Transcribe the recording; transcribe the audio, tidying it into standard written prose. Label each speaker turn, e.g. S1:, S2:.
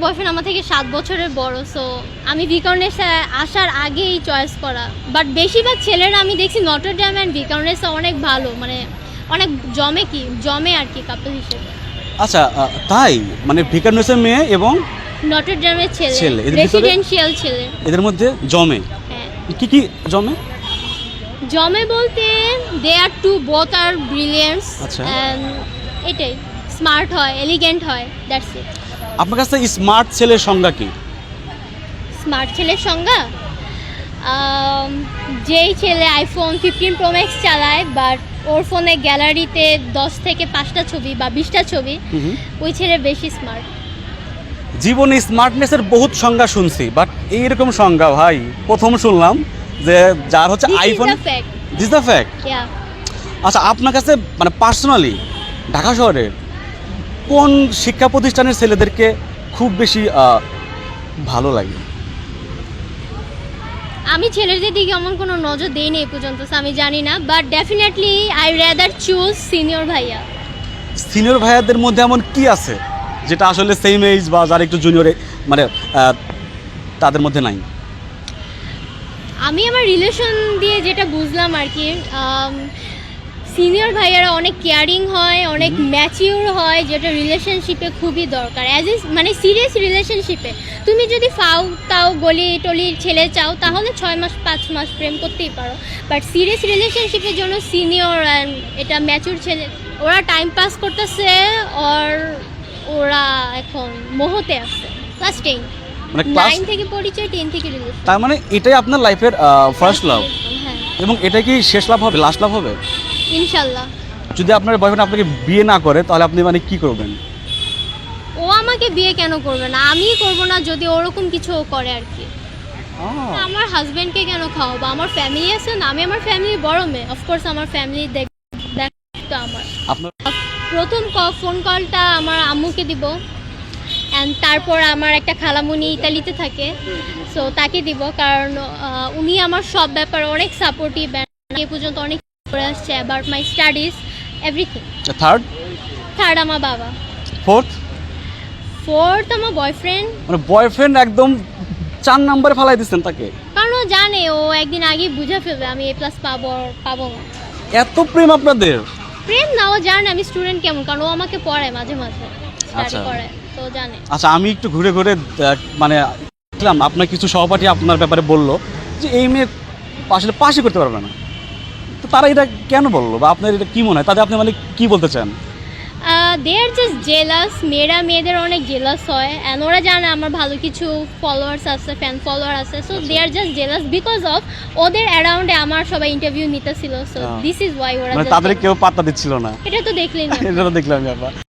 S1: Boyfriend আমার থেকে 7 বছরের বড়, সো আমি ভিকারুননিসা আসার আগেই চয়েস করা। বাট বেশিরভাগ ছেলেরা আমি দেখছি নটর ডেম অ্যান্ড ভিকারুননিসা অনেক ভালো, মানে অনেক জমে আর কি কাপল হিসেবে।
S2: আচ্ছা তাই মানে ভিকারুননিসার মেয়ে এবং
S1: নটর ডেমের ছেলে
S2: এদের ভিতরে
S1: রেসিডেন্সিয়াল ছেলে,
S2: এদের মধ্যে জমে
S1: হ্যাঁ।
S2: কি জমে?
S1: জমে বলতে দে আর টু বোথ আর ব্রিলিয়েন্টস
S2: আচ্ছা।
S1: অ্যান্ড এটাই স্মার্ট হয়, এলিগেন্ট হয়, দ্যাটস ইট।
S2: আপনার কাছে স্মার্ট ছেলের সংজ্ঞা কি?
S1: স্মার্ট ছেলের সংজ্ঞা যেই ছেলে আইফোন 15 প্রো ম্যাক্স চালায় বাট ওর ফোনে গ্যালারিতে 10 থেকে 5টা ছবি বা 20টা ছবি, ওই ছেলে বেশি স্মার্ট।
S2: জীবনে স্মার্টনেসের বহুত সংজ্ঞা শুনছি, বাট এইরকম সংজ্ঞা ভাই প্রথম শুনলাম যে যার হচ্ছে আইফোন। This the fact. আচ্ছা আপনার কাছে মানে পার্সোনালি ঢাকা শহরের কোন শিক্ষা প্রতিষ্ঠানের ছেলেদেরকে খুব বেশি ভালো লাগে?
S1: আমি ছেলেদের দিকে এমন কোনো নজর দেইনি এই পর্যন্ত, আমি জানি না, but definitely I rather choose senior ভাইয়া।
S2: সিনিয়র ভাইয়াদের মধ্যে এমন কি আছে যেটা আসলে সেম এজ বা যারা একটু জুনিয়রে মানে তাদের মধ্যে নাই?
S1: আমি আমার রিলেশন দিয়ে যেটা বুঝলাম আর কি, সিনিয়র ভাইয়ারা অনেক কেয়ারিং হয়, অনেক ম্যাচিউর হয়, যেটা রিলেশনশিপে খুবই দরকার। মানে সিরিয়াস রিলেশনশিপে তুমি যদি তাও গলি টলির ছেলে চাও তাহলে 6 মাস 5 মাস প্রেম করতেই পারো, বাট সিরিয়াস রিলেশনশিপের জন্য সিনিয়র অ্যান্ড এটা ম্যাচিউর ছেলে, ওরা টাইম পাস করতেছে ওরা এখন মোহতে আছে। ক্লাস 10
S2: মানে ক্লাস
S1: 9 থেকে পরিচয়, 10 থেকে রিলেশন।
S2: তার মানে এটাই আপনার লাইফের ফার্স্ট লাভ,
S1: হ্যাঁ
S2: এবং এটা কি শেষ লাভ হবে, লাস্ট লাভ হবে?
S1: ইনশাল্লাহ।
S2: যদি আপনার বয়ফ্রেন্ড আপনাকে বিয়ে না করে তাহলে আপনি মানে কি করবেন?
S1: ও আমাকে বিয়ে কেন করবে না, আমিই করবো না যদি ওরকম কিছু ও করে আর কি। আমার হাজবেন্ডকে কেন খাওয়াবো? আমার ফ্যামিলি আছে না, আমি আমার ফ্যামিলির বড় মেয়ে, অফকোর্স আমার ফ্যামিলি দেখতো আমার।
S2: আপনার
S1: প্রথম ফোন কলটা আমার আম্মুকে দিব, অ্যান্ড তারপর আমার একটা খালামুনি ইতালিতে থাকে, সো তাকে দিব, কারণ উনি আমার সব ব্যাপারে অনেক সাপোর্টিভ, এ পর্যন্ত অনেক করে আসছে about my studies everything. Third আমার বাবা। ফোর্থ আমার বয়ফ্রেন্ড।
S2: মানে বয়ফ্রেন্ড একদম 4 নম্বরে ফেলাই দিচ্ছেন তাকে?
S1: কারণ ও জানে, ও একদিন আগেই বুঝে ফেলবে আমি A+ পাবো না।
S2: এত প্রেম আপনাদের?
S1: প্রেম না, ও জানে আমি স্টুডেন্ট কেমন, কারণ ও আমাকে পড়ায় মাঝে মাঝে স্টাডি
S2: আচ্ছা।
S1: করায়, তো জানে।
S2: আচ্ছা আমি একটু ঘুরে ঘুরে মানে দেখলাম আপনার কিছু সহপাঠী আপনার ব্যাপারে বললো যে এই মেয়ে আসলে পাশই করতে পারবে না, তো তারা এটা কেন বললো বা আপনার এটা কি মনে হয়, তাদের আপনি মানে কি বলতে চান?
S1: দে আর জাস্ট জেলাস। মেয়েদের অনেক জেলাস হয়, অ্যান্ড ওরা জানে আমার ভালো কিছু ফলোয়ার্স আছে, ফ্যান ফলোয়ার আছে, so they are just jealous because of ওদের অ্যারাউন্ডে আমার সবাই ইন্টারভিউ নিতেছিল, সো দিস ইজ ওয়াই ওরা
S2: মানে তাদের কেউ পাত্তা দিচ্ছিল না।
S1: এটা তো দেখলেন।
S2: এটা তো দেখলাম ব্যাপার।